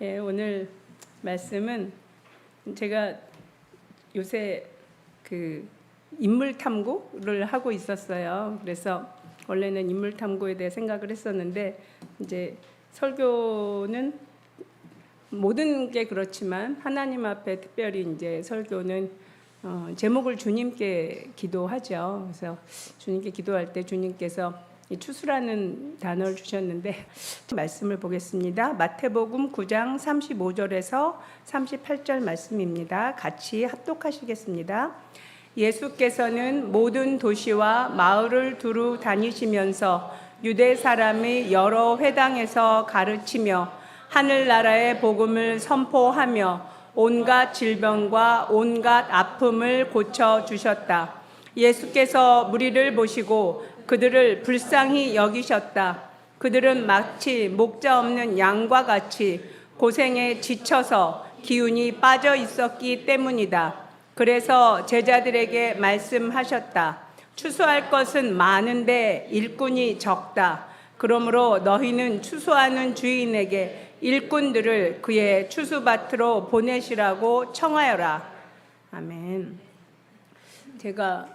예, 오늘 말씀은 제가 요새 그 인물 탐구를 하고 있었어요. 그래서 원래는 인물 탐구에 대해 생각을 했었는데 이제 설교는 모든 게 그렇지만 하나님 앞에 특별히 이제 설교는 제목을 주님께 기도하죠. 그래서 주님께 기도할 때 주님께서 이 추수라는 단어를 주셨는데 말씀을 보겠습니다. 마태복음 9장 35절에서 38절 말씀입니다. 같이 합독하시겠습니다. 예수께서는 모든 도시와 마을을 두루 다니시면서 유대 사람의 여러 회당에서 가르치며 하늘나라의 복음을 선포하며 온갖 질병과 온갖 아픔을 고쳐주셨다. 예수께서 무리를 보시고 그들을 불쌍히 여기셨다. 그들은 마치 목자 없는 양과 같이 고생에 지쳐서 기운이 빠져 있었기 때문이다. 그래서 제자들에게 말씀하셨다. 추수할 것은 많은데 일꾼이 적다. 그러므로 너희는 추수하는 주인에게 일꾼들을 그의 추수밭으로 보내시라고 청하여라. 아멘. 제가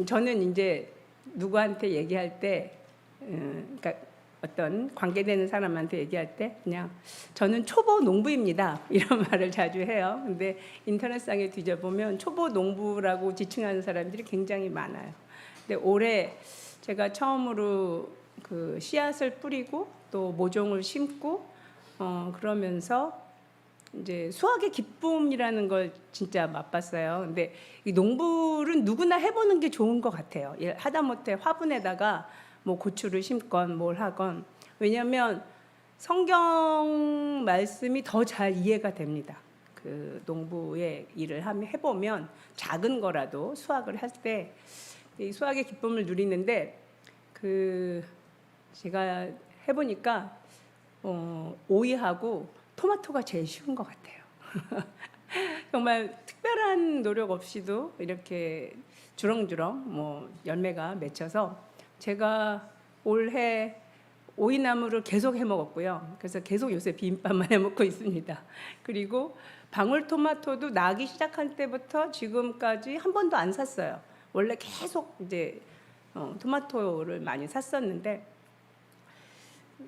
저는 이제 누구한테 얘기할 때, 그러니까 어떤 관계되는 사람한테 얘기할 때 그냥 저는 초보 농부입니다 이런 말을 자주 해요. 근데 인터넷상에 뒤져보면 초보 농부라고 지칭하는 사람들이 굉장히 많아요. 근데 올해 제가 처음으로 그 씨앗을 뿌리고 또 모종을 심고 그러면서 이제 수확의 기쁨이라는 걸 진짜 맛봤어요. 근데 이 농부는 누구나 해보는 게 좋은 것 같아요. 하다못해 화분에다가 뭐 고추를 심건 뭘 하건. 왜냐하면 성경 말씀이 더 잘 이해가 됩니다. 그 농부의 일을 해보면 작은 거라도 수확을 할 때 이 수확의 기쁨을 누리는데 그 제가 해보니까 오이하고 토마토가 제일 쉬운 것 같아요. 정말 특별한 노력 없이도 이렇게 주렁주렁 뭐 열매가 맺혀서 제가 올해 오이나무를 계속 해 먹었고요. 그래서 계속 요새 비빔밥만 해 먹고 있습니다. 그리고 방울토마토도 나기 시작한 때부터 지금까지 한 번도 안 샀어요. 원래 계속 이제 토마토를 많이 샀었는데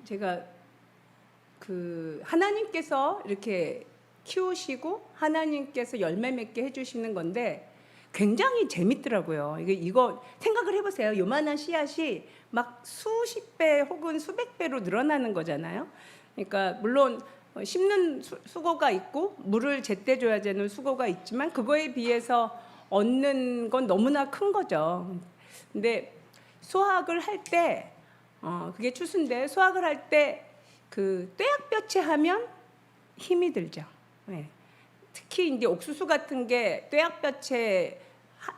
제가 그 하나님께서 이렇게 키우시고 하나님께서 열매 맺게 해주시는 건데 굉장히 재밌더라고요. 이거 생각을 해보세요. 요만한 씨앗이 막 수십 배 혹은 수백 배로 늘어나는 거잖아요. 그러니까 물론 심는 수고가 있고 물을 제때 줘야 되는 수고가 있지만 그거에 비해서 얻는 건 너무나 큰 거죠. 근데 수확을 할 때 그게 추수인데 수확을 할 때 그 떼약볕에 하면 힘이 들죠. 네. 특히 이제 옥수수 같은 게 떼약볕에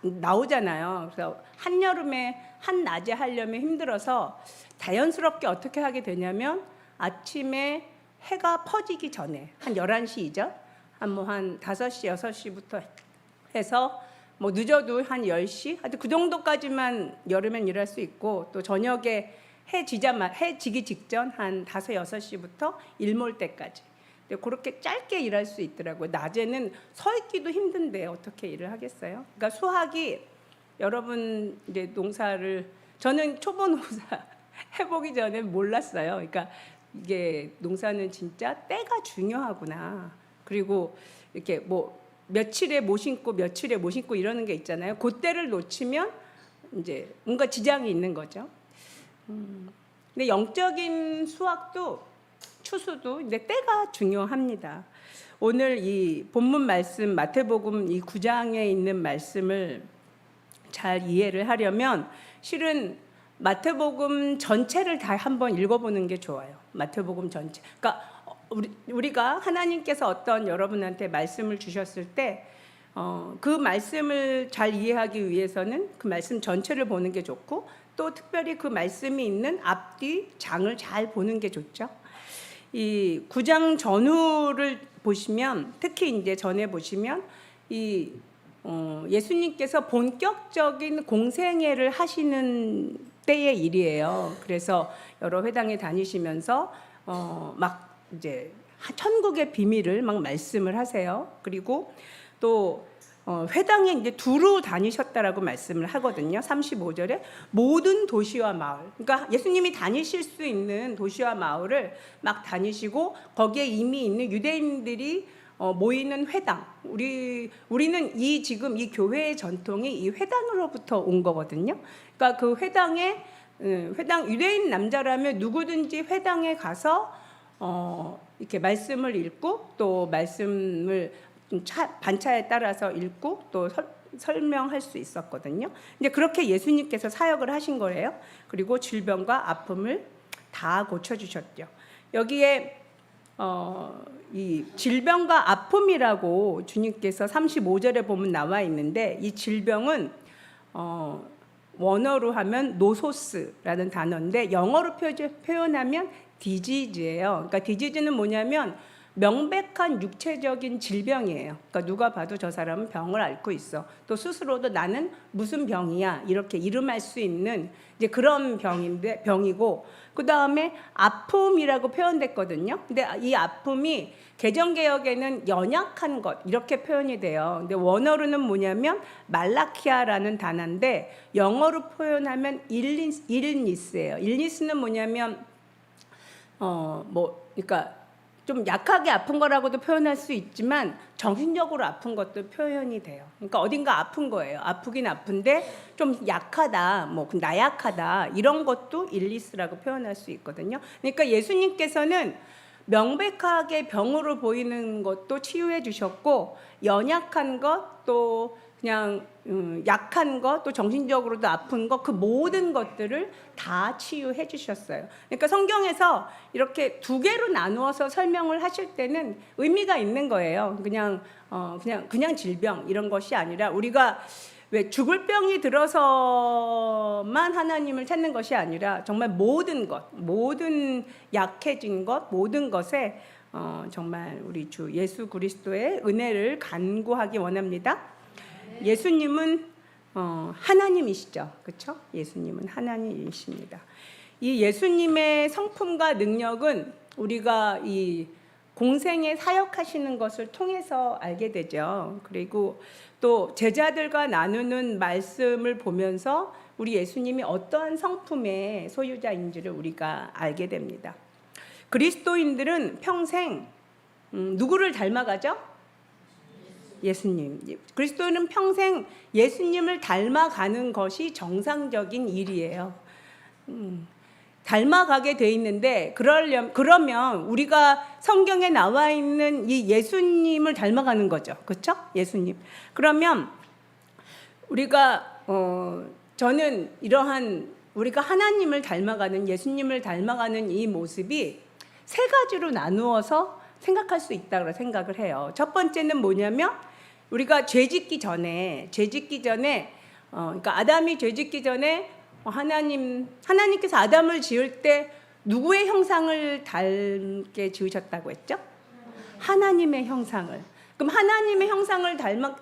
나오잖아요. 그래서 한여름에 한낮에 하려면 힘들어서 자연스럽게 어떻게 하게 되냐면 아침에 해가 퍼지기 전에 한 11시이죠. 한 5시, 6시부터 해서 뭐 늦어도 한 10시, 하여튼 그 정도까지만 여름엔 일할 수 있고 또 저녁에 해 지기 직전 한 5, 6시부터 일 몰 때까지. 그렇게 짧게 일할 수 있더라고요. 낮에는 서 있기도 힘든데 어떻게 일을 하겠어요? 그러니까 수학이 여러분 이제 농사를 저는 초보 농사 해보기 전에 몰랐어요. 그러니까 이게 농사는 진짜 때가 중요하구나. 그리고 이렇게 뭐 며칠에 못 심고 며칠에 못 심고 이러는 게 있잖아요. 그 때를 놓치면 이제 뭔가 지장이 있는 거죠. 근데 영적인 수확도 추수도 이제 때가 중요합니다. 오늘 이 본문 말씀 마태복음 이 9장에 있는 말씀을 잘 이해를 하려면 실은 마태복음 전체를 다 한번 읽어보는 게 좋아요. 마태복음 전체. 그러니까 우리가 하나님께서 어떤 여러분한테 말씀을 주셨을 때 그 말씀을 잘 이해하기 위해서는 그 말씀 전체를 보는 게 좋고 또 특별히 그 말씀이 있는 앞뒤 장을 잘 보는 게 좋죠. 이 9장 전후를 보시면 특히 이제 전에 보시면 이 예수님께서 본격적인 공생애를 하시는 때의 일이에요. 그래서 여러 회당에 다니시면서 막 이제 천국의 비밀을 막 말씀을 하세요. 그리고 또 회당에 이제 두루 다니셨다라고 말씀을 하거든요. 35절에 모든 도시와 마을, 그러니까 예수님이 다니실 수 있는 도시와 마을을 막 다니시고 거기에 이미 있는 유대인들이 모이는 회당, 우리는 지금 이 교회의 전통이 이 회당으로부터 온 거거든요. 그러니까 그 회당 유대인 남자라면 누구든지 회당에 가서 이렇게 말씀을 읽고 또 말씀을 반차에 따라서 읽고 또 설명할 수 있었거든요. 이제 그렇게 예수님께서 사역을 하신 거예요. 그리고 질병과 아픔을 다 고쳐주셨죠. 여기에 이 질병과 아픔이라고 주님께서 35절에 보면 나와 있는데, 이 질병은 원어로 하면 노소스라는 단어인데 영어로 표현하면 디지즈예요. 그러니까 디지즈는 뭐냐면 명백한 육체적인 질병이에요. 그러니까 누가 봐도 저 사람은 병을 앓고 있어. 또 스스로도 나는 무슨 병이야 이렇게 이름할 수 있는 이제 그런 병이고, 그 다음에 아픔이라고 표현됐거든요. 근데 이 아픔이 개정개혁에는 연약한 것 이렇게 표현이 돼요. 근데 원어로는 뭐냐면 말라키아라는 단어인데 영어로 표현하면 일니스예요. 일니스는 뭐냐면 그러니까 좀 약하게 아픈 거라고도 표현할 수 있지만 정신적으로 아픈 것도 표현이 돼요. 그러니까 어딘가 아픈 거예요. 아프긴 아픈데 좀 약하다, 나약하다 이런 것도 일리스라고 표현할 수 있거든요. 그러니까 예수님께서는 명백하게 병으로 보이는 것도 치유해 주셨고, 연약한 것, 또 그냥 약한 것, 또 정신적으로도 아픈 것, 그 모든 것들을 다 치유해 주셨어요. 그러니까 성경에서 이렇게 두 개로 나누어서 설명을 하실 때는 의미가 있는 거예요. 그냥 질병 이런 것이 아니라, 우리가 왜 죽을 병이 들어서만 하나님을 찾는 것이 아니라 정말 모든 것, 모든 약해진 것, 모든 것에 정말 우리 주 예수 그리스도의 은혜를 간구하기 원합니다. 예수님은 하나님이시죠, 그렇죠? 예수님은 하나님이십니다. 이 예수님의 성품과 능력은 우리가 이 공생에 사역하시는 것을 통해서 알게 되죠. 그리고 또 제자들과 나누는 말씀을 보면서 우리 예수님이 어떠한 성품의 소유자인지를 우리가 알게 됩니다. 그리스도인들은 평생 누구를 닮아가죠? 예수님. 그리스도인은 평생 예수님을 닮아가는 것이 정상적인 일이에요. 닮아가게 돼 있는데, 그러면 우리가 성경에 나와 있는 이 예수님을 닮아가는 거죠, 그렇죠? 예수님. 그러면 저는 이러한 우리가 하나님을 닮아가는, 예수님을 닮아가는 이 모습이 세 가지로 나누어서 생각할 수 있다고 생각을 해요. 첫 번째는 뭐냐면, 우리가 죄짓기 전에 그러니까 아담이 죄짓기 전에 하나님께서 아담을 지을 때 누구의 형상을 닮게 지으셨다고 했죠? 하나님의 형상을. 그럼 하나님의 형상을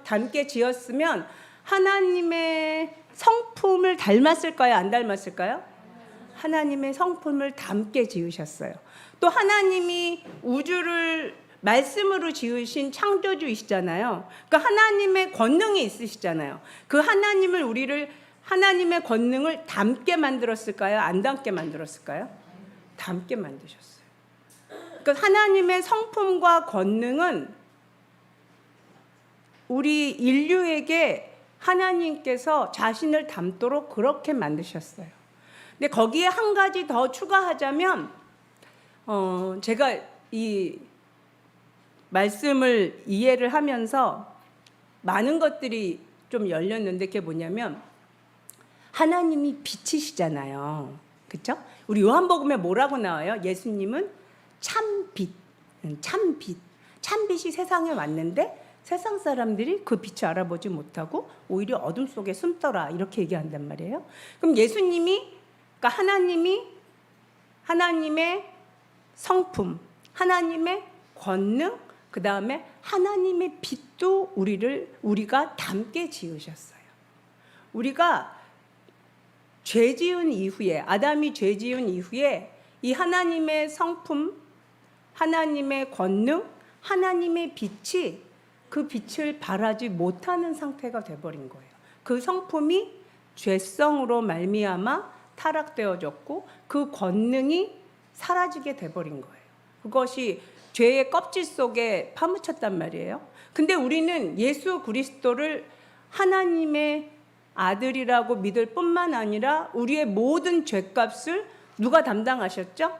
닮게 지었으면 하나님의 성품을 닮았을까요? 안 닮았을까요? 하나님의 성품을 닮게 지으셨어요. 또 하나님이 우주를 말씀으로 지으신 창조주이시잖아요. 그러니까 하나님의 권능이 있으시잖아요. 그 하나님의 권능을 닮게 만들었을까요? 안 닮게 만들었을까요? 닮게 만드셨어요. 그러니까 하나님의 성품과 권능은 우리 인류에게 하나님께서 자신을 닮도록 그렇게 만드셨어요. 근데 거기에 한 가지 더 추가하자면, 제가 이 말씀을 이해를 하면서 많은 것들이 좀 열렸는데, 그게 뭐냐면 하나님이 빛이시잖아요, 그렇죠? 우리 요한복음에 뭐라고 나와요? 예수님은 참빛, 참빛이 세상에 왔는데 세상 사람들이 그 빛을 알아보지 못하고 오히려 어둠 속에 숨더라, 이렇게 얘기한단 말이에요. 그럼 예수님이, 그러니까 하나님의 성품, 하나님의 권능, 그 다음에 하나님의 빛도 우리가 닮게 지으셨어요. 우리가 아담이 죄 지은 이후에 이 하나님의 성품, 하나님의 권능, 하나님의 빛이 그 빛을 발하지 못하는 상태가 돼버린 거예요. 그 성품이 죄성으로 말미암아 타락되어졌고 그 권능이 사라지게 돼버린 거예요. 그것이 죄의 껍질 속에 파묻혔단 말이에요. 근데 우리는 예수 그리스도를 하나님의 아들이라고 믿을 뿐만 아니라 우리의 모든 죄값을 누가 담당하셨죠?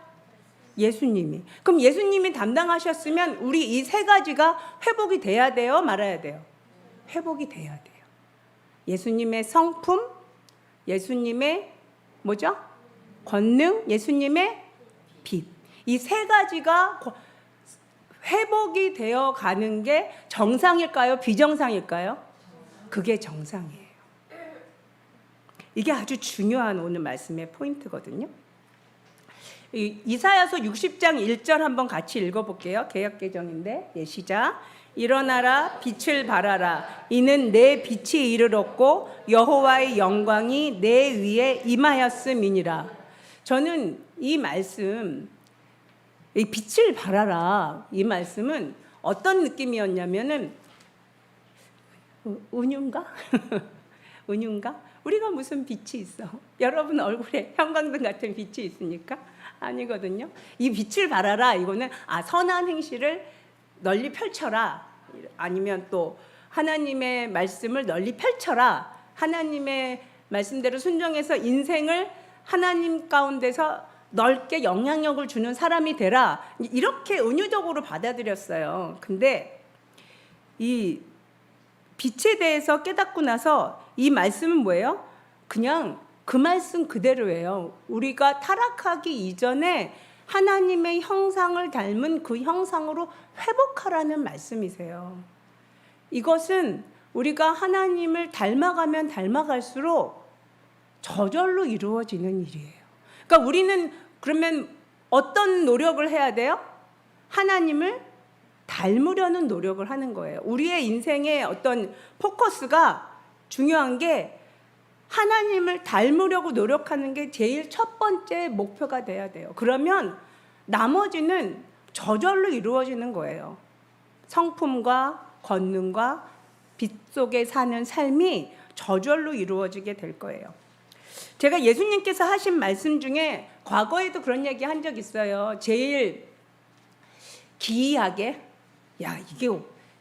예수님이. 그럼 예수님이 담당하셨으면 우리 이 세 가지가 회복이 돼야 돼요? 말아야 돼요? 회복이 돼야 돼요. 예수님의 성품, 예수님의 뭐죠? 권능, 예수님의 빛. 이 세 가지가 회복이 되어 가는 게 정상일까요? 비정상일까요? 그게 정상이에요. 이게 아주 중요한 오늘 말씀의 포인트거든요. 이사야서 60장 1절 한번 같이 읽어볼게요. 개역개정인데 시작. 일어나라 빛을 발하라 이는 내 빛이 이르렀고 여호와의 영광이 내 위에 임하였음이니라. 저는 이 말씀, 이 빛을 발하라 이 말씀은 어떤 느낌이었냐면은 은유인가? 은유인가? 우리가 무슨 빛이 있어? 여러분 얼굴에 형광등 같은 빛이 있습니까? 아니거든요. 이 빛을 발하라 이거는 선한 행실을 널리 펼쳐라, 아니면 또 하나님의 말씀을 널리 펼쳐라, 하나님의 말씀대로 순종해서 인생을 하나님 가운데서 넓게 영향력을 주는 사람이 되라, 이렇게 은유적으로 받아들였어요. 근데 이 빛에 대해서 깨닫고 나서 이 말씀은 뭐예요? 그냥 그 말씀 그대로예요. 우리가 타락하기 이전에 하나님의 형상을 닮은 그 형상으로 회복하라는 말씀이세요. 이것은 우리가 하나님을 닮아가면 닮아갈수록 저절로 이루어지는 일이에요. 그러니까 우리는 그러면 어떤 노력을 해야 돼요? 하나님을 닮으려는 노력을 하는 거예요. 우리의 인생의 어떤 포커스가 중요한 게 하나님을 닮으려고 노력하는 게 제일 첫 번째 목표가 돼야 돼요. 그러면 나머지는 저절로 이루어지는 거예요. 성품과 권능과 빛 속에 사는 삶이 저절로 이루어지게 될 거예요. 제가 예수님께서 하신 말씀 중에 과거에도 그런 얘기 한 적 있어요. 제일 기이하게, 야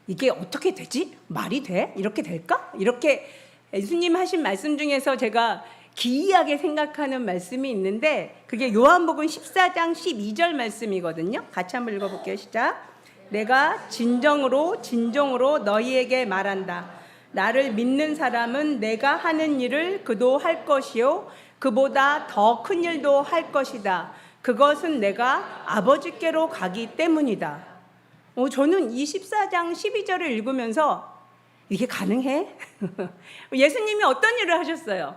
이게 어떻게 되지? 말이 돼? 이렇게 될까? 이렇게 예수님 하신 말씀 중에서 제가 기이하게 생각하는 말씀이 있는데 그게 요한복음 14장 12절 말씀이거든요. 같이 한번 읽어볼게요. 시작. 내가 진정으로 너희에게 말한다. 나를 믿는 사람은 내가 하는 일을 그도 할 것이요 그보다 더 큰 일도 할 것이다. 그것은 내가 아버지께로 가기 때문이다. 저는 이 14장 12절을 읽으면서 이게 가능해? 예수님이 어떤 일을 하셨어요?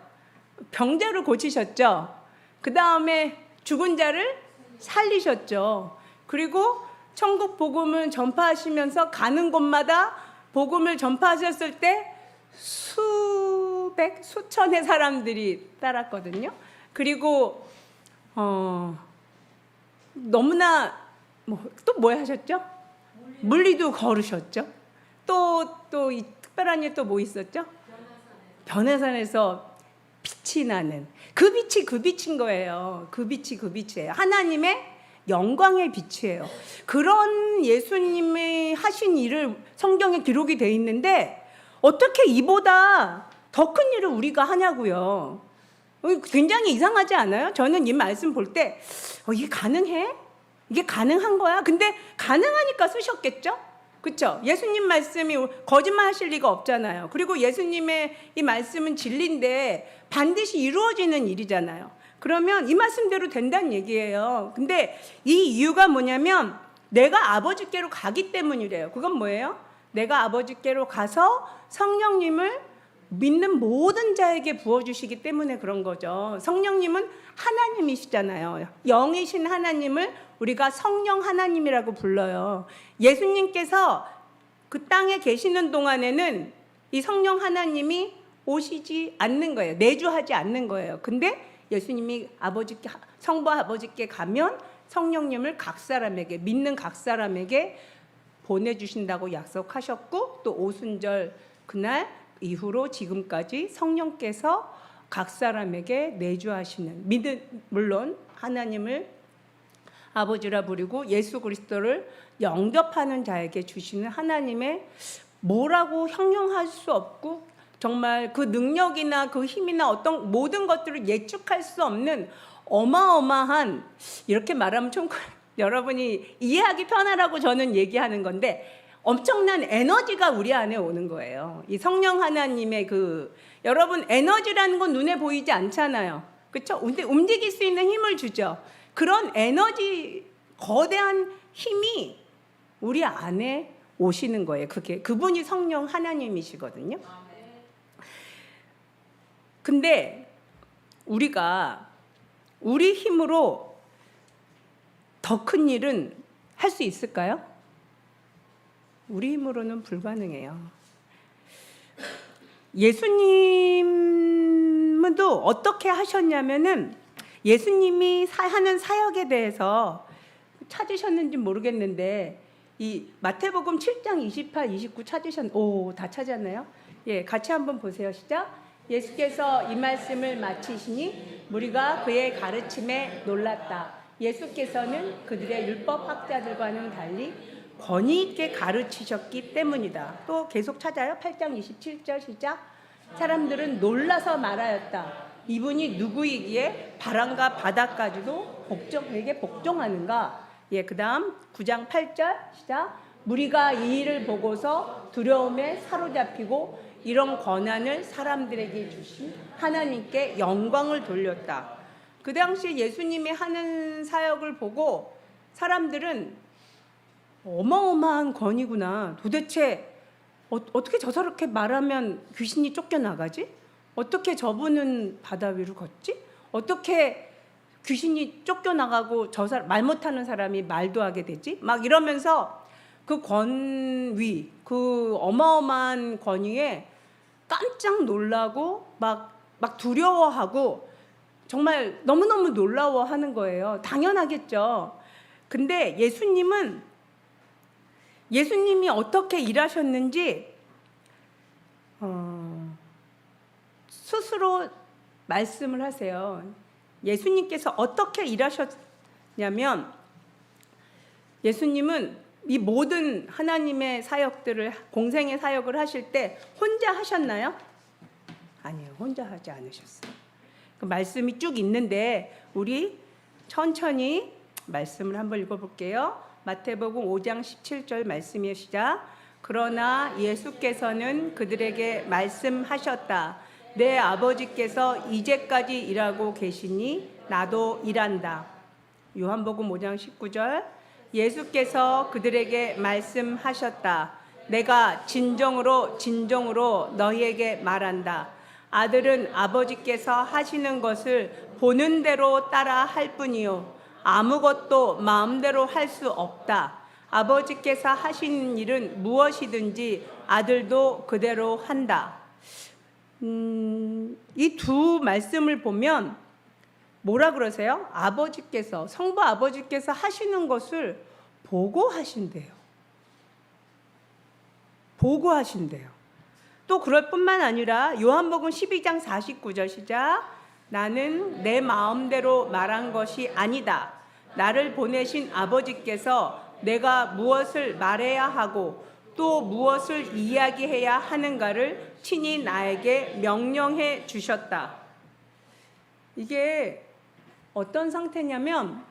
병자를 고치셨죠. 그 다음에 죽은 자를 살리셨죠. 그리고 천국 복음을 전파하시면서 가는 곳마다 복음을 전파하셨을 때 수천의 사람들이 따랐거든요. 그리고 너무나 또 뭐 하셨죠? 물리도 걸으셨죠. 또 이 특별한 일 또 뭐 있었죠? 변화산에서 빛이 나는 그 빛인 거예요. 그 빛이에요. 하나님의 영광의 빛이에요. 그런 예수님이 하신 일을 성경에 기록이 돼 있는데 어떻게 이보다 더 큰 일을 우리가 하냐고요. 굉장히 이상하지 않아요? 저는 이 말씀 볼 때 이게 가능해? 이게 가능한 거야? 근데 가능하니까 쓰셨겠죠? 그렇죠? 예수님 말씀이 거짓말 하실 리가 없잖아요. 그리고 예수님의 이 말씀은 진리인데 반드시 이루어지는 일이잖아요. 그러면 이 말씀대로 된다는 얘기예요. 근데 이 이유가 뭐냐면 내가 아버지께로 가기 때문이래요. 그건 뭐예요? 내가 아버지께로 가서 성령님을 믿는 모든 자에게 부어주시기 때문에 그런 거죠. 성령님은 하나님이시잖아요. 영이신 하나님을 우리가 성령 하나님이라고 불러요. 예수님께서 그 땅에 계시는 동안에는 이 성령 하나님이 오시지 않는 거예요. 내주하지 않는 거예요. 근데 예수님이 성부 아버지께 가면 성령님을 각 사람에게, 믿는 각 사람에게 보내주신다고 약속하셨고, 또 오순절 그날 이후로 지금까지 성령께서 각 사람에게 내주하시는, 물론 하나님을 아버지라 부르고 예수 그리스도를 영접하는 자에게 주시는 하나님의 뭐라고 형용할 수 없고 정말 그 능력이나 그 힘이나 어떤 모든 것들을 예측할 수 없는 어마어마한, 이렇게 말하면 좀 여러분이 이해하기 편하라고 저는 얘기하는 건데, 엄청난 에너지가 우리 안에 오는 거예요. 이 성령 하나님의 여러분, 에너지라는 건 눈에 보이지 않잖아요. 그렇죠? 근데 움직일 수 있는 힘을 주죠. 그런 에너지, 거대한 힘이 우리 안에 오시는 거예요. 그분이 성령 하나님이시거든요. 근데 우리가 우리 힘으로 더 큰 일은 할 수 있을까요? 우리 힘으로는 불가능해요. 예수님은 또 어떻게 하셨냐면은, 예수님이 하는 사역에 대해서 찾으셨는지 모르겠는데, 이 마태복음 7장 28, 29 다 찾았나요? 예, 같이 한번 보세요. 시작. 예수께서 이 말씀을 마치시니 무리가 그의 가르침에 놀랐다. 예수께서는 그들의 율법학자들과는 달리 권위 있게 가르치셨기 때문이다. 또 계속 찾아요. 8장 27절 시작. 사람들은 놀라서 말하였다. 이분이 누구이기에 바람과 바다까지도 그에게 복종하는가? 예, 그 다음 9장 8절 시작. 무리가 이 일을 보고서 두려움에 사로잡히고 이런 권한을 사람들에게 주신 하나님께 영광을 돌렸다. 그 당시 예수님이 하는 사역을 보고 사람들은 어마어마한 권위구나. 도대체 어떻게 저렇게 말하면 귀신이 쫓겨나가지? 어떻게 저분은 바다 위로 걷지? 어떻게 귀신이 쫓겨나가고 말 못하는 사람이 말도 하게 되지? 막 이러면서 그 권위, 그 어마어마한 권위에 깜짝 놀라고 막 두려워하고 정말 너무너무 놀라워하는 거예요. 당연하겠죠. 근데 예수님이 어떻게 일하셨는지 스스로 말씀을 하세요. 예수님께서 어떻게 일하셨냐면, 예수님은 이 모든 하나님의 사역들을, 공생의 사역을 하실 때 혼자 하셨나요? 아니요, 혼자 하지 않으셨어요. 그 말씀이 쭉 있는데 우리 천천히 말씀을 한번 읽어볼게요. 마태복음 5장 17절 말씀이에요. 시작. 그러나 예수께서는 그들에게 말씀하셨다. 내 아버지께서 이제까지 일하고 계시니 나도 일한다. 요한복음 5장 19절. 예수께서 그들에게 말씀하셨다. 내가 진정으로 너희에게 말한다. 아들은 아버지께서 하시는 것을 보는 대로 따라 할 뿐이요 아무것도 마음대로 할 수 없다. 아버지께서 하시는 일은 무엇이든지 아들도 그대로 한다. 이 두 말씀을 보면 뭐라 그러세요? 성부 아버지께서 하시는 것을 보고 하신대요. 보고 하신대요. 또 그럴 뿐만 아니라 요한복음 12장 49절 시작. 나는 내 마음대로 말한 것이 아니다. 나를 보내신 아버지께서 내가 무엇을 말해야 하고 또 무엇을 이야기해야 하는가를 친히 나에게 명령해 주셨다. 이게 어떤 상태냐면,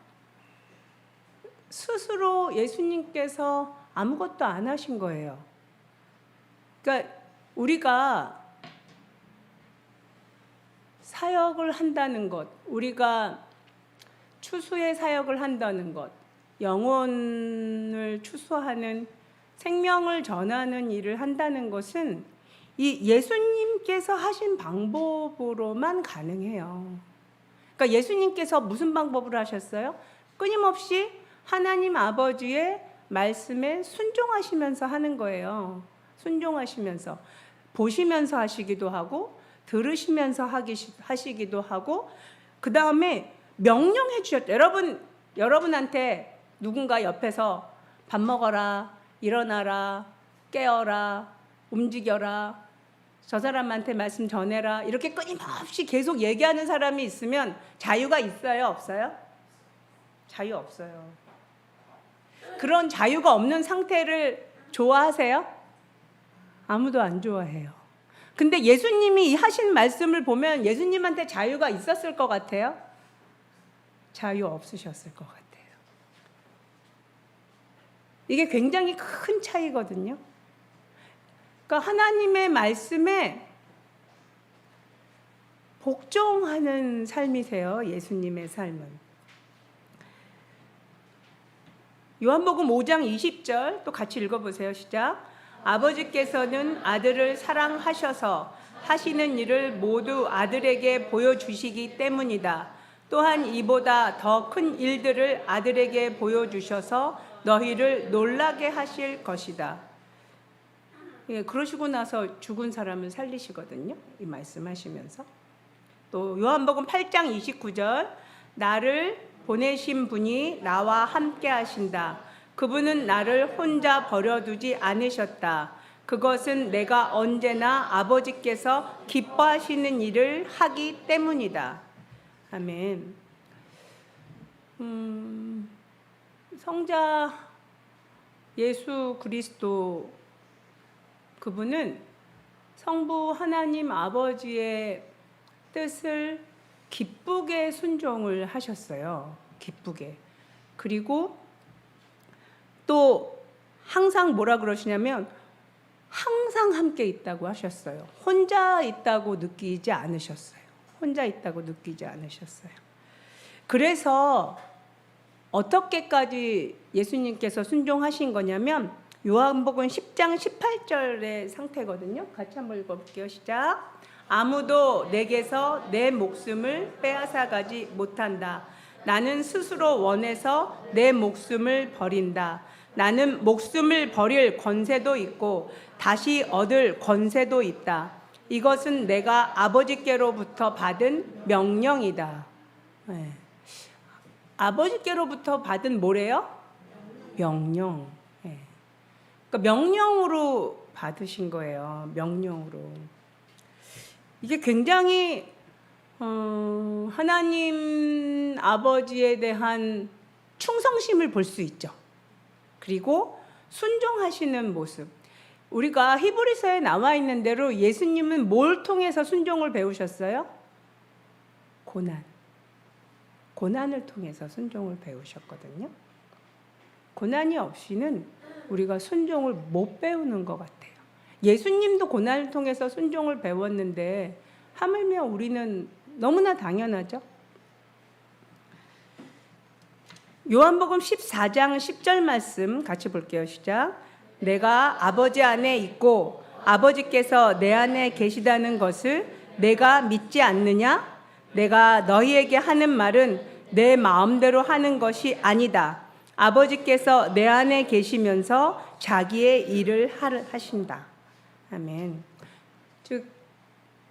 스스로 예수님께서 아무것도 안 하신 거예요. 그러니까 우리가 사역을 한다는 것, 우리가 추수의 사역을 한다는 것, 영혼을 추수하는, 생명을 전하는 일을 한다는 것은 이 예수님께서 하신 방법으로만 가능해요. 그러니까 예수님께서 무슨 방법으로 하셨어요? 끊임없이 하나님 아버지의 말씀에 순종하시면서 하는 거예요. 순종하시면서 보시면서 하시기도 하고 들으시면서 하시기도 하고, 그 다음에 명령해 주셨죠. 여러분한테 누군가 옆에서 밥 먹어라, 일어나라, 깨어라, 움직여라, 저 사람한테 말씀 전해라, 이렇게 끊임없이 계속 얘기하는 사람이 있으면 자유가 있어요, 없어요? 자유 없어요. 그런 자유가 없는 상태를 좋아하세요? 아무도 안 좋아해요. 근데 예수님이 하신 말씀을 보면 예수님한테 자유가 있었을 것 같아요? 자유 없으셨을 것 같아요. 이게 굉장히 큰 차이거든요. 그러니까 하나님의 말씀에 복종하는 삶이세요, 예수님의 삶은. 요한복음 5장 20절 또 같이 읽어보세요. 시작. 아버지께서는 아들을 사랑하셔서 하시는 일을 모두 아들에게 보여주시기 때문이다. 또한 이보다 더 큰 일들을 아들에게 보여주셔서 너희를 놀라게 하실 것이다. 예, 그러시고 나서 죽은 사람을 살리시거든요. 이 말씀하시면서. 또 요한복음 8장 29절 나를 보내신 분이 나와 함께 하신다. 그분은 나를 혼자 버려두지 않으셨다. 그것은 내가 언제나 아버지께서 기뻐하시는 일을 하기 때문이다. 아멘. 성자 예수 그리스도 그분은 성부 하나님 아버지의 뜻을 기쁘게 순종을 하셨어요. 기쁘게. 그리고 또 항상 뭐라 그러시냐면 항상 함께 있다고 하셨어요. 혼자 있다고 느끼지 않으셨어요. 혼자 있다고 느끼지 않으셨어요. 그래서 어떻게까지 예수님께서 순종하신 거냐면 요한복음 10장 18절의 상태거든요. 같이 한번 읽어볼게요. 시작. 아무도 내게서 내 목숨을 빼앗아가지 못한다. 나는 스스로 원해서 내 목숨을 버린다. 나는 목숨을 버릴 권세도 있고 다시 얻을 권세도 있다. 이것은 내가 아버지께로부터 받은 명령이다. 네. 아버지께로부터 받은 뭐래요? 명령. 네. 그러니까 명령으로 받으신 거예요. 명령으로. 이게 굉장히 하나님 아버지에 대한 충성심을 볼 수 있죠. 그리고 순종하시는 모습. 우리가 히브리서에 나와 있는 대로 예수님은 뭘 통해서 순종을 배우셨어요? 고난을 통해서 순종을 배우셨거든요. 고난이 없이는 우리가 순종을 못 배우는 것 같아요. 예수님도 고난을 통해서 순종을 배웠는데 하물며 우리는 너무나 당연하죠. 요한복음 14장 10절 말씀 같이 볼게요. 시작. 내가 아버지 안에 있고 아버지께서 내 안에 계시다는 것을 내가 믿지 않느냐? 내가 너희에게 하는 말은 내 마음대로 하는 것이 아니다. 아버지께서 내 안에 계시면서 자기의 일을 하신다. 아멘. 즉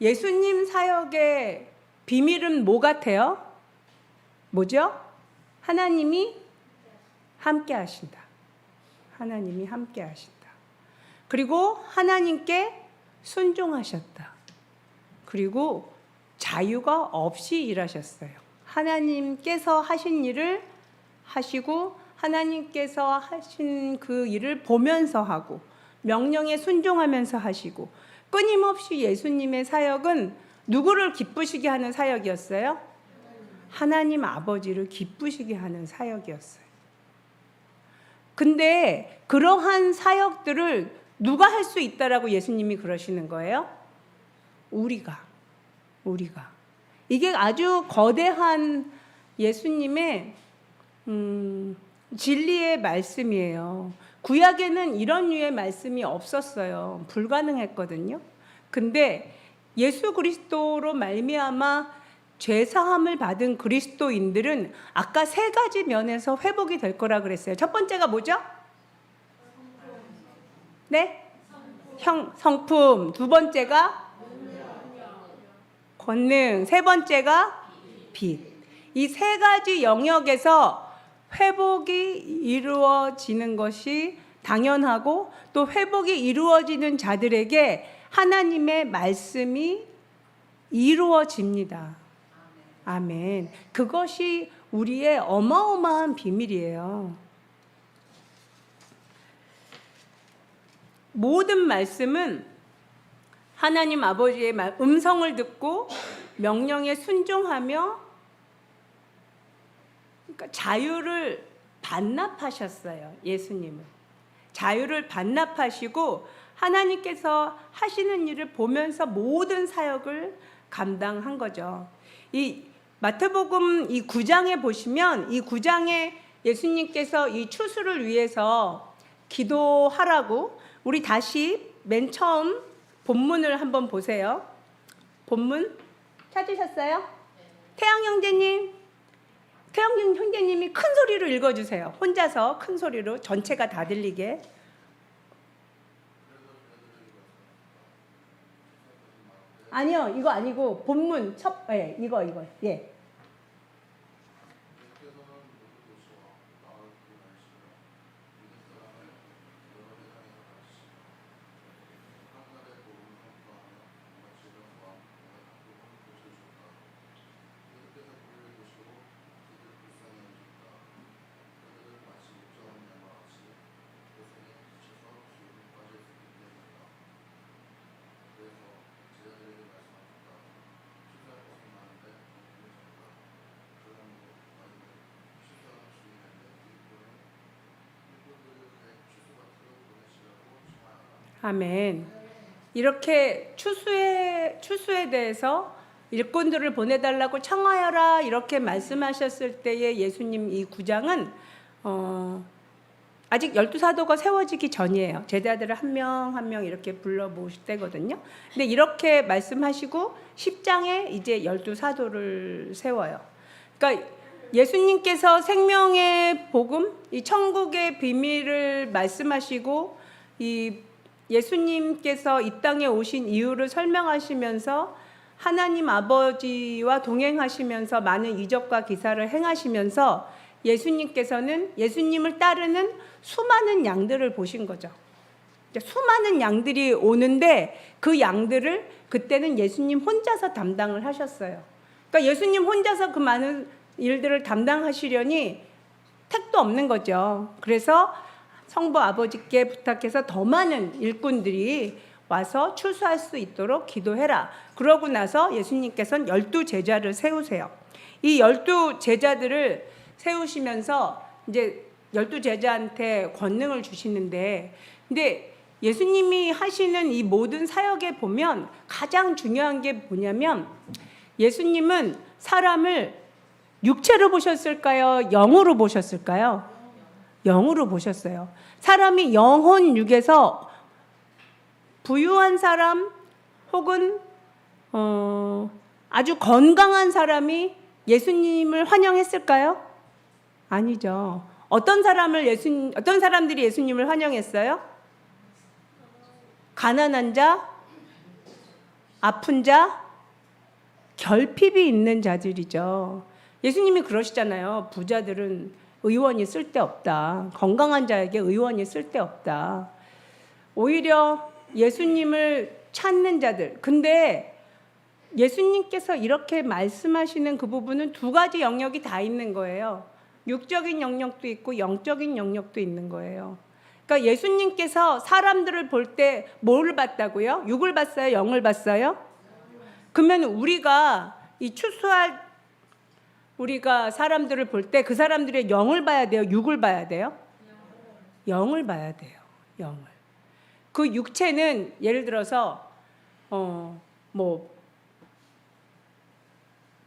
예수님 사역의 비밀은 뭐 같아요? 뭐죠? 하나님이 함께 하신다. 하나님이 함께 하신다. 그리고 하나님께 순종하셨다. 그리고 자유가 없이 일하셨어요. 하나님께서 하신 일을 하시고 하나님께서 하신 그 일을 보면서 하고 명령에 순종하면서 하시고 끊임없이 예수님의 사역은 누구를 기쁘시게 하는 사역이었어요? 하나님 아버지를 기쁘시게 하는 사역이었어요. 근데 그러한 사역들을 누가 할 수 있다라고 예수님이 그러시는 거예요? 우리가. 이게 아주 거대한 예수님의 진리의 말씀이에요. 구약에는 이런 류의 말씀이 없었어요. 불가능했거든요. 근데 예수 그리스도로 말미암아 죄사함을 받은 그리스도인들은 아까 세 가지 면에서 회복이 될 거라 그랬어요. 첫 번째가 뭐죠? 네? 성품. 두 번째가 권능. 세 번째가 빚. 이 세 가지 영역에서 회복이 이루어지는 것이 당연하고, 또 회복이 이루어지는 자들에게 하나님의 말씀이 이루어집니다. 아멘. 그것이 우리의 어마어마한 비밀이에요. 모든 말씀은 하나님 아버지의 음성을 듣고 명령에 순종하며, 그러니까 자유를 반납하셨어요. 예수님은 자유를 반납하시고 하나님께서 하시는 일을 보면서 모든 사역을 감당한 거죠. 이 마태복음 이 9장에 보시면, 이 9장에 예수님께서 이 추수를 위해서 기도하라고, 우리 다시 맨 처음 본문을 한번 보세요. 본문 찾으셨어요? 태양 형제님이 큰 소리로 읽어주세요. 혼자서 큰 소리로 전체가 다 들리게. 아니요, 이거 아니고 본문 이거 예. 아멘. 이렇게 추수에 대해서 일꾼들을 보내달라고 청하여라 이렇게 말씀하셨을 때의 예수님 이 9장은 아직 12사도가 세워지기 전이에요. 제자들을 한 명 한 명 이렇게 불러 모실 때거든요. 근데 이렇게 말씀하시고 10장에 이제 12사도를 세워요. 그러니까 예수님께서 생명의 복음, 이 천국의 비밀을 말씀하시고, 이 예수님께서 이 땅에 오신 이유를 설명하시면서 하나님 아버지와 동행하시면서 많은 이적과 기사를 행하시면서 예수님께서는 예수님을 따르는 수많은 양들을 보신 거죠. 수많은 양들이 오는데 그 양들을 그때는 예수님 혼자서 담당을 하셨어요. 그러니까 예수님 혼자서 그 많은 일들을 담당하시려니 택도 없는 거죠. 그래서 성부 아버지께 부탁해서 더 많은 일꾼들이 와서 추수할 수 있도록 기도해라. 그러고 나서 예수님께서는 12제자를 세우세요. 이 12제자들을 세우시면서 이제 12제자한테 권능을 주시는데, 근데 예수님이 하시는 이 모든 사역에 보면 가장 중요한 게 뭐냐면, 예수님은 사람을 육체로 보셨을까요? 영으로 보셨을까요? 영으로 보셨어요. 사람이 영혼 육에서 부유한 사람 혹은 아주 건강한 사람이 예수님을 환영했을까요? 아니죠. 어떤 사람들이 예수님을 환영했어요? 가난한 자, 아픈 자, 결핍이 있는 자들이죠. 예수님이 그러시잖아요. 부자들은 의원이 쓸데없다. 건강한 자에게 의원이 쓸데없다. 오히려 예수님을 찾는 자들. 근데 예수님께서 이렇게 말씀하시는 그 부분은 두 가지 영역이 다 있는 거예요. 육적인 영역도 있고 영적인 영역도 있는 거예요. 그러니까 예수님께서 사람들을 볼 때 뭐를 봤다고요? 육을 봤어요? 영을 봤어요? 그러면 우리가 우리가 사람들을 볼 때 그 사람들의 영을 봐야 돼요? 육을 봐야 돼요? 영을 봐야 돼요. 영을. 그 육체는 예를 들어서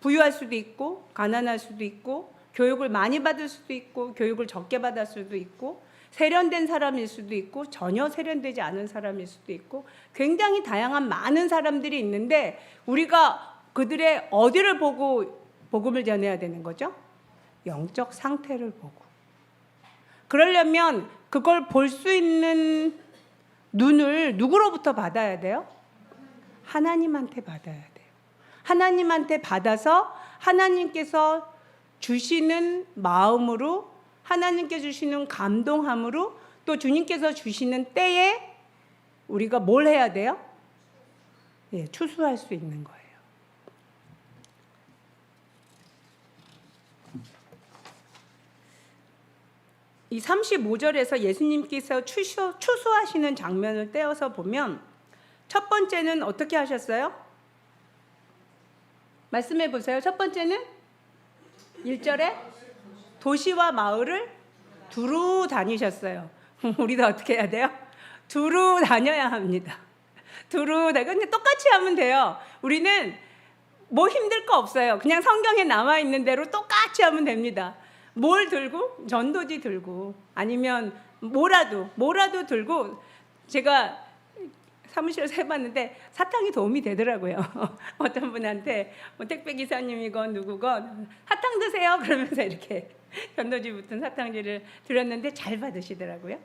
부유할 수도 있고 가난할 수도 있고 교육을 많이 받을 수도 있고 교육을 적게 받을 수도 있고 세련된 사람일 수도 있고 전혀 세련되지 않은 사람일 수도 있고 굉장히 다양한 많은 사람들이 있는데 우리가 그들의 어디를 보고 복음을 전해야 되는 거죠? 영적 상태를 보고. 그러려면 그걸 볼 수 있는 눈을 누구로부터 받아야 돼요? 하나님한테 받아야 돼요. 하나님한테 받아서 하나님께서 주시는 마음으로, 하나님께 주시는 감동함으로, 또 주님께서 주시는 때에 우리가 뭘 해야 돼요? 예, 추수할 수 있는 거예요. 이 35절에서 예수님께서 추수하시는 장면을 떼어서 보면 첫 번째는 어떻게 하셨어요? 말씀해 보세요. 첫 번째는 1절에 도시와 마을을 두루 다니셨어요. 우리도 어떻게 해야 돼요? 두루 다녀야 합니다. 두루 다녀. 근데 똑같이 하면 돼요. 우리는 뭐 힘들 거 없어요. 그냥 성경에 나와 있는 대로 똑같이 하면 됩니다. 뭘 들고? 전도지 들고, 아니면 뭐라도 들고. 제가 사무실에서 해봤는데 사탕이 도움이 되더라고요. 어떤 분한테 뭐 택배 기사님이건 누구건 사탕 드세요 그러면서 이렇게 전도지 붙은 사탕지를 드렸는데 잘 받으시더라고요.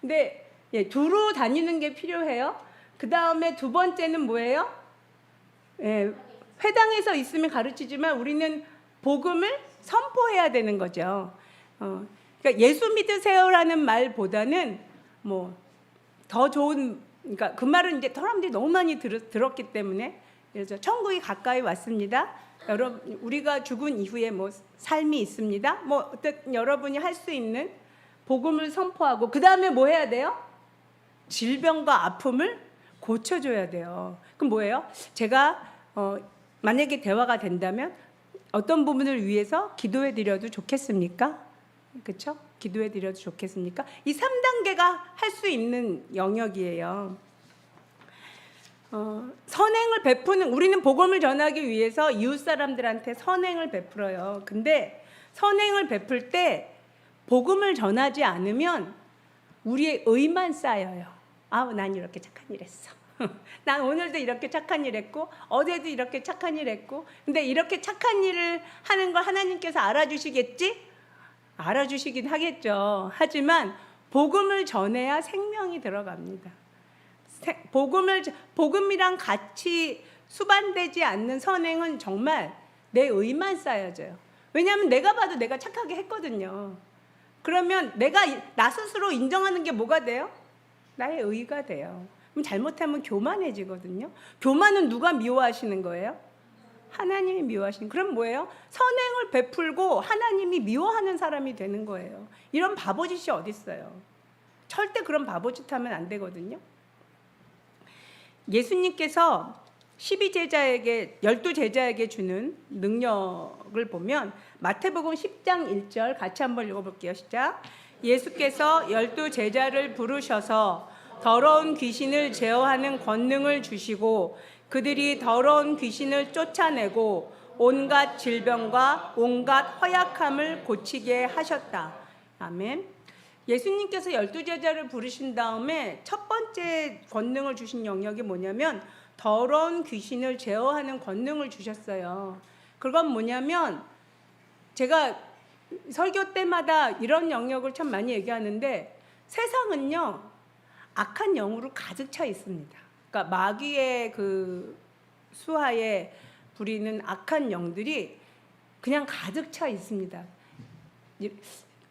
근데 예, 두루 다니는 게 필요해요. 그 다음에 두 번째는 뭐예요? 예, 회당에서 있으면 가르치지만 우리는 복음을 선포해야 되는 거죠. 그러니까 예수 믿으세요라는 말보다는 뭐 더 좋은, 그러니까 그 말은 이제 사람들이 너무 많이 들었기 때문에, 그래서 천국이 가까이 왔습니다. 여러분, 우리가 죽은 이후에 뭐 삶이 있습니다. 뭐 어떤 여러분이 할 수 있는 복음을 선포하고, 그 다음에 뭐 해야 돼요? 질병과 아픔을 고쳐줘야 돼요. 그럼 뭐예요? 제가 만약에 대화가 된다면 어떤 부분을 위해서 기도해 드려도 좋겠습니까? 그렇죠? 기도해 드려도 좋겠습니까? 이 3단계가 할 수 있는 영역이에요. 선행을 베푸는, 우리는 복음을 전하기 위해서 이웃 사람들한테 선행을 베풀어요. 근데 선행을 베풀 때 복음을 전하지 않으면 우리의 의만 쌓여요. 난 이렇게 착한 일 했어. 난 오늘도 이렇게 착한 일 했고, 어제도 이렇게 착한 일 했고. 근데 이렇게 착한 일을 하는 걸 하나님께서 알아주시겠지? 알아주시긴 하겠죠. 하지만 복음을 전해야 생명이 들어갑니다. 복음이랑 같이 수반되지 않는 선행은 정말 내 의만 쌓여져요. 왜냐하면 내가 봐도 내가 착하게 했거든요. 그러면 내가 나 스스로 인정하는 게 뭐가 돼요? 나의 의가 돼요. 그럼 잘못하면 교만해지거든요. 교만은 누가 미워하시는 거예요? 하나님이 미워하시는. 그럼 뭐예요? 선행을 베풀고 하나님이 미워하는 사람이 되는 거예요. 이런 바보짓이 어디 있어요? 절대 그런 바보짓 하면 안 되거든요. 예수님께서 12제자에게 주는 능력을 보면 마태복음 10장 1절 같이 한번 읽어볼게요. 시작. 예수께서 12제자를 부르셔서 더러운 귀신을 제어하는 권능을 주시고 그들이 더러운 귀신을 쫓아내고 온갖 질병과 온갖 허약함을 고치게 하셨다. 아멘. 예수님께서 12제자를 부르신 다음에 첫 번째 권능을 주신 영역이 뭐냐면 더러운 귀신을 제어하는 권능을 주셨어요. 그건 뭐냐면, 제가 설교 때마다 이런 영역을 참 많이 얘기하는데, 세상은요 악한 영으로 가득 차 있습니다. 그러니까 마귀의 그 수하에 부리는 악한 영들이 그냥 가득 차 있습니다.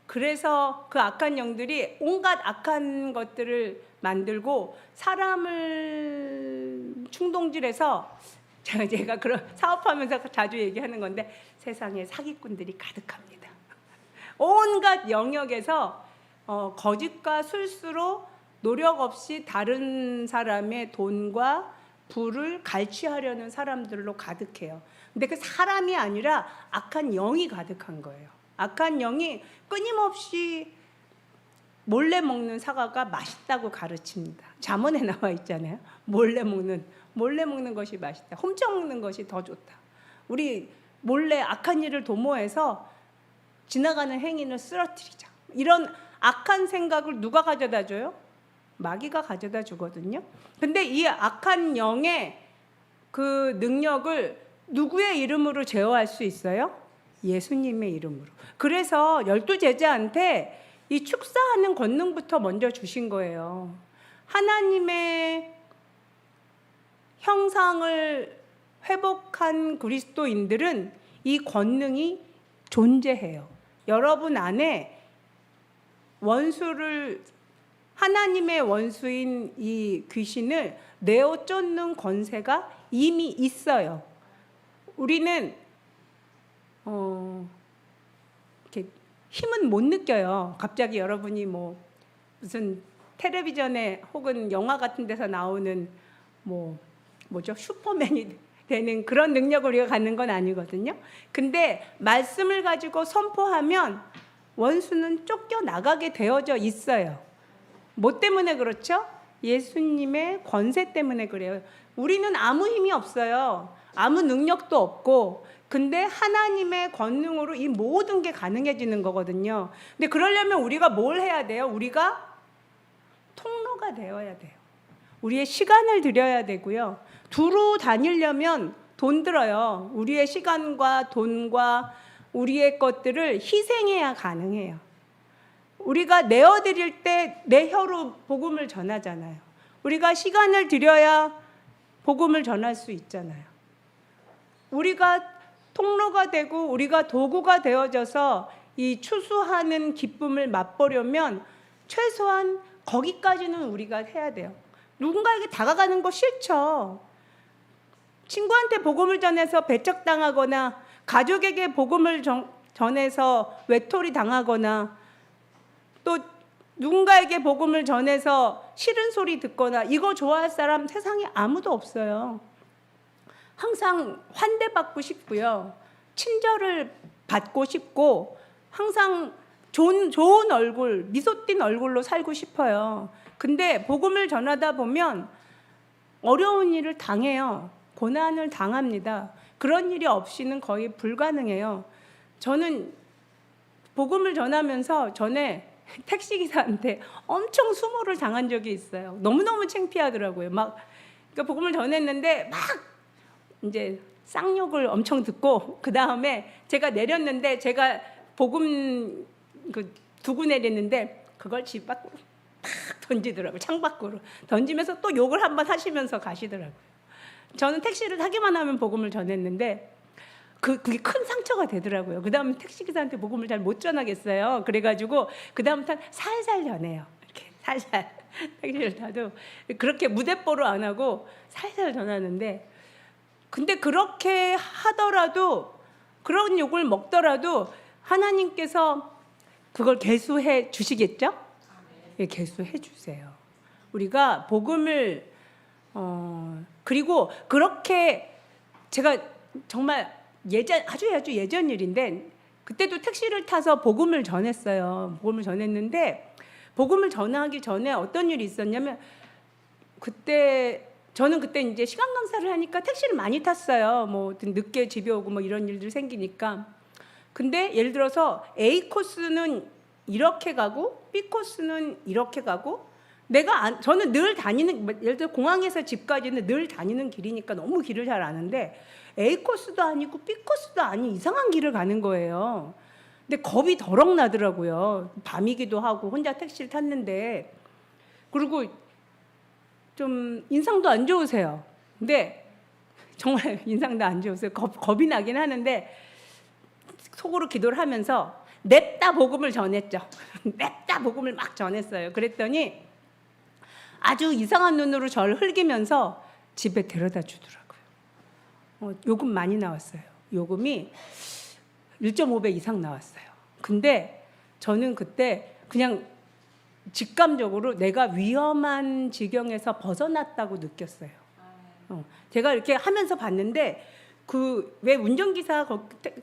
그래서 그 악한 영들이 온갖 악한 것들을 만들고 사람을 충동질해서, 제가 그런 사업하면서 자주 얘기하는 건데, 세상에 사기꾼들이 가득합니다. 온갖 영역에서 거짓과 술수로 노력 없이 다른 사람의 돈과 부를 갈취하려는 사람들로 가득해요. 근데 그 사람이 아니라 악한 영이 가득한 거예요. 악한 영이 끊임없이 몰래 먹는 사과가 맛있다고 가르칩니다. 잠언에 나와 있잖아요. 몰래 먹는 것이 맛있다. 훔쳐 먹는 것이 더 좋다. 우리 몰래 악한 일을 도모해서 지나가는 행인을 쓰러뜨리자. 이런 악한 생각을 누가 가져다 줘요? 마귀가 가져다 주거든요. 근데 이 악한 영의 그 능력을 누구의 이름으로 제어할 수 있어요? 예수님의 이름으로. 그래서 12제자한테 이 축사하는 권능부터 먼저 주신 거예요. 하나님의 형상을 회복한 그리스도인들은 이 권능이 존재해요. 여러분 안에 원수를, 하나님의 원수인 이 귀신을 내어 쫓는 권세가 이미 있어요. 우리는 이렇게 힘은 못 느껴요. 갑자기 여러분이 뭐 무슨 텔레비전에 혹은 영화 같은 데서 나오는 뭐죠? 슈퍼맨이 되는 그런 능력을 우리가 갖는 건 아니거든요. 근데 말씀을 가지고 선포하면 원수는 쫓겨나가게 되어져 있어요. 뭐 때문에 그렇죠? 예수님의 권세 때문에 그래요. 우리는 아무 힘이 없어요. 아무 능력도 없고, 근데 하나님의 권능으로 이 모든 게 가능해지는 거거든요. 근데 그러려면 우리가 뭘 해야 돼요? 우리가 통로가 되어야 돼요. 우리의 시간을 들여야 되고요. 두루 다니려면 돈 들어요. 우리의 시간과 돈과 우리의 것들을 희생해야 가능해요. 우리가 내어드릴 때 내 혀로 복음을 전하잖아요. 우리가 시간을 들여야 복음을 전할 수 있잖아요. 우리가 통로가 되고 우리가 도구가 되어져서 이 추수하는 기쁨을 맛보려면 최소한 거기까지는 우리가 해야 돼요. 누군가에게 다가가는 거 싫죠. 친구한테 복음을 전해서 배척당하거나 가족에게 복음을 전해서 외톨이 당하거나 또 누군가에게 복음을 전해서 싫은 소리 듣거나 이거 좋아할 사람 세상에 아무도 없어요. 항상 환대받고 싶고요. 친절을 받고 싶고 항상 좋은 얼굴, 미소 띈 얼굴로 살고 싶어요. 근데 복음을 전하다 보면 어려운 일을 당해요. 고난을 당합니다. 그런 일이 없이는 거의 불가능해요. 저는 복음을 전하면서 전에 택시기사한테 엄청 수모를 당한 적이 있어요. 너무너무 창피하더라고요. 그러니까 복음을 전했는데 막 이제 쌍욕을 엄청 듣고 그 다음에 제가 내렸는데 제가 복음 두고 내렸는데 그걸 집 밖으로 팍 던지더라고요. 창밖으로 던지면서 또 욕을 한번 하시면서 가시더라고요. 저는 택시를 타기만 하면 복음을 전했는데 그게 큰 상처가 되더라고요. 그 다음에 택시기사한테 복음을 잘 못 전하겠어요. 그래가지고 그 다음부터 살살 전해요. 이렇게 살살 택시를 타도 그렇게 무대뽀로 안 하고 살살 전하는데, 근데 그렇게 하더라도 그런 욕을 먹더라도 하나님께서 그걸 계수해 주시겠죠? 예, 계수해 주세요. 우리가 복음을 그리고 그렇게 제가 정말 아주 예전 일인데 그때도 택시를 타서 복음을 전했어요. 복음을 전했는데 복음을 전하기 전에 어떤 일이 있었냐면 저는 그때 이제 시간 강사를 하니까 택시를 많이 tas어요. 뭐 늦게 집에 오고 뭐 이런 일들 생기니까. 근데 예를 들어서 A 코스는 이렇게 가고 B 코스는 이렇게 가고 저는 늘 다니는, 예를 들어 공항에서 집까지는 늘 다니는 길이니까 너무 길을 잘 아는데 A 코스도 아니고 B 코스도 아닌 이상한 길을 가는 거예요. 근데 겁이 더럭 나더라고요. 밤이기도 하고 혼자 택시를 탔는데. 그리고 좀 인상도 안 좋으세요. 근데 정말 인상도 안 좋으세요. 겁이 나긴 하는데 속으로 기도를 하면서 냅다 복음을 전했죠. 냅다 복음을 막 전했어요. 그랬더니 아주 이상한 눈으로 저를 흘기면서 집에 데려다 주더라고요. 요금 많이 나왔어요. 요금이 1.5배 이상 나왔어요. 근데 저는 그때 그냥 직감적으로 내가 위험한 지경에서 벗어났다고 느꼈어요. 제가 이렇게 하면서 봤는데 왜 운전기사,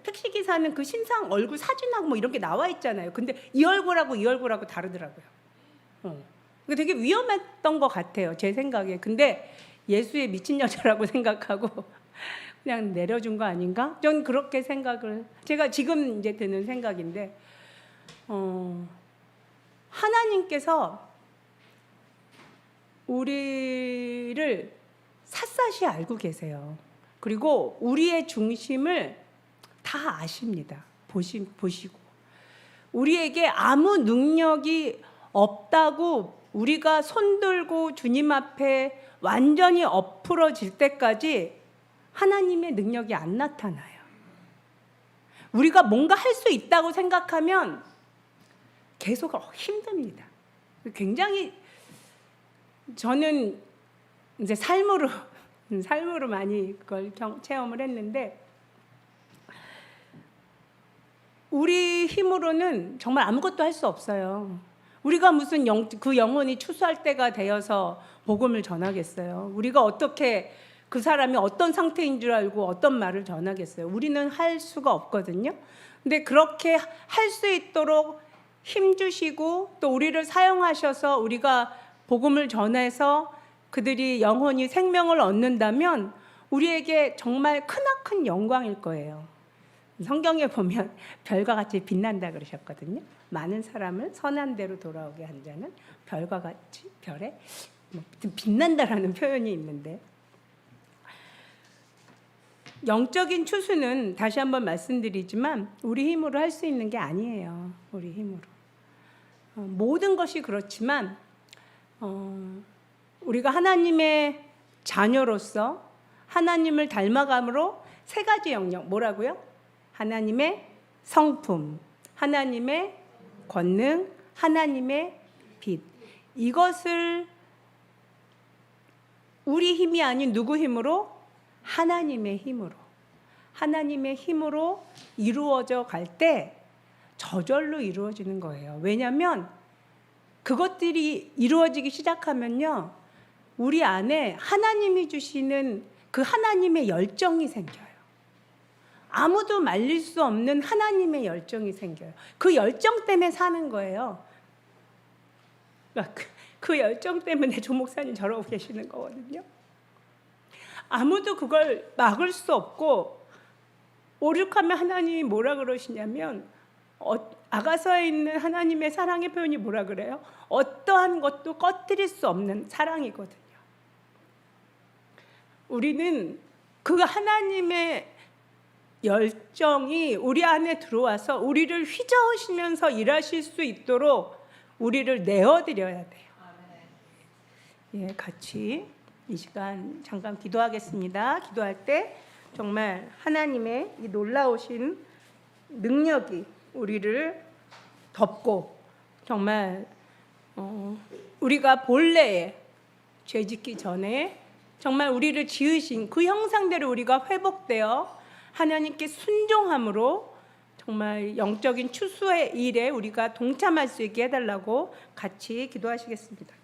택시기사는 그 신상 얼굴 사진하고 뭐 이런 게 나와 있잖아요. 근데 이 얼굴하고 이 얼굴하고 다르더라고요. 되게 위험했던 것 같아요, 제 생각에. 근데 예수의 미친 여자라고 생각하고 그냥 내려준 거 아닌가? 전 그렇게 제가 지금 이제 드는 생각인데, 하나님께서 우리를 샅샅이 알고 계세요. 그리고 우리의 중심을 다 아십니다. 보시고. 우리에게 아무 능력이 없다고 우리가 손들고 주님 앞에 완전히 엎으러질 때까지 하나님의 능력이 안 나타나요. 우리가 뭔가 할 수 있다고 생각하면 계속 힘듭니다. 굉장히 저는 이제 삶으로 많이 그걸 체험을 했는데, 우리 힘으로는 정말 아무것도 할 수 없어요. 우리가 무슨 그 영혼이 추수할 때가 되어서 복음을 전하겠어요? 우리가 어떻게 그 사람이 어떤 상태인 줄 알고 어떤 말을 전하겠어요? 우리는 할 수가 없거든요. 근데 그렇게 할 수 있도록 힘 주시고 또 우리를 사용하셔서 우리가 복음을 전해서 그들이 영혼이 생명을 얻는다면 우리에게 정말 크나큰 영광일 거예요. 성경에 보면 별과 같이 빛난다 그러셨거든요. 많은 사람을 선한 대로 돌아오게 한 자는 별과 같이 별에 빛난다라는 표현이 있는데, 영적인 추수는 다시 한번 말씀드리지만 우리 힘으로 할 수 있는 게 아니에요. 우리 힘으로 모든 것이 그렇지만 우리가 하나님의 자녀로서 하나님을 닮아감으로 세 가지 영역, 뭐라고요? 하나님의 성품, 하나님의 권능, 하나님의 빛. 이것을 우리 힘이 아닌 누구 힘으로? 하나님의 힘으로 이루어져 갈 때 저절로 이루어지는 거예요. 왜냐하면 그것들이 이루어지기 시작하면요, 우리 안에 하나님이 주시는 그 하나님의 열정이 생겨요. 아무도 말릴 수 없는 하나님의 열정이 생겨요. 그 열정 때문에 사는 거예요. 그 열정 때문에 조 목사님 저러고 계시는 거거든요. 아무도 그걸 막을 수 없고, 오죽하면 하나님이 뭐라 그러시냐면, 아가서에 있는 하나님의 사랑의 표현이 뭐라 그래요? 어떠한 것도 꺼뜨릴 수 없는 사랑이거든요. 우리는 그 하나님의 열정이 우리 안에 들어와서 우리를 휘저으시면서 일하실 수 있도록 우리를 내어드려야 돼요. 예, 같이 이 시간 잠깐 기도하겠습니다. 기도할 때 정말 하나님의 이 놀라우신 능력이 우리를 덮고, 정말 우리가 본래에 죄 짓기 전에 정말 우리를 지으신 그 형상대로 우리가 회복되어 하나님께 순종함으로 정말 영적인 추수의 일에 우리가 동참할 수 있게 해달라고 같이 기도하시겠습니다.